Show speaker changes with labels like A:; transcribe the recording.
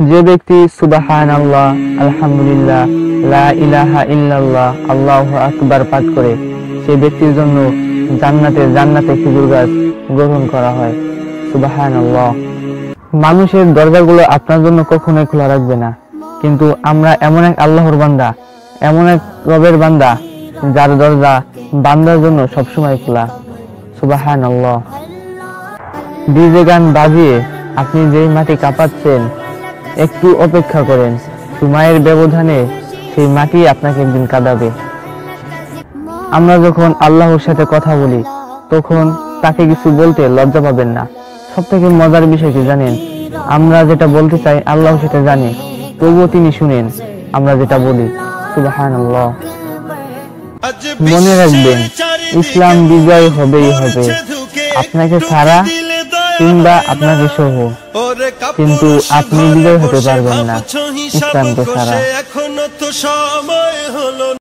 A: যে ব্যক্তি সুবহানাল্লাহ, আলহামদুলিল্লাহ, লা ইলাহা ইল্লাল্লাহ, আল্লাহু আকবার পাঠ করে সেই ব্যক্তির জন্য জান্নাতে খেজুর গাছ গ্রহণ করা হয়। সুবহানাল্লাহ। মানুষের দরজাগুলো আপনার জন্য কখনোই খোলা রাখবে না, কিন্তু আমরা এমন এক আল্লাহর বান্দা, এমন এক রবের বান্দা যার দরজা বান্দার জন্য সবসময় খোলা। সুবহানাল্লাহ। ডিজে গান বাজিয়ে আপনি যেই মাটি কাঁপাচ্ছেন, একটু অপেক্ষা করেন, সময়ের ব্যবধানে সেই মাটি আপনাকে একদিন কাঁদাবে। আমরা যখন আল্লাহর সাথে কথা বলি তখন তাকে কিছু বলতে লজ্জা পাবেন না। সব থেকে মজার বিষয় কি জানেন? আমরা যেটা বলতে চাই আল্লাহ সেটা জানে, তবুও তিনি শুনেন আমরা যেটা বলি। সুবহানাল্লাহ। মনে রাখবেন, ইসলাম বিজয় হবেই হবে, আপনাকে ছাড়া কিংবা আপনাকে সহ, কিন্তু আপনি বিজয় হতে পারবেন না ইসলামকে ছাড়া।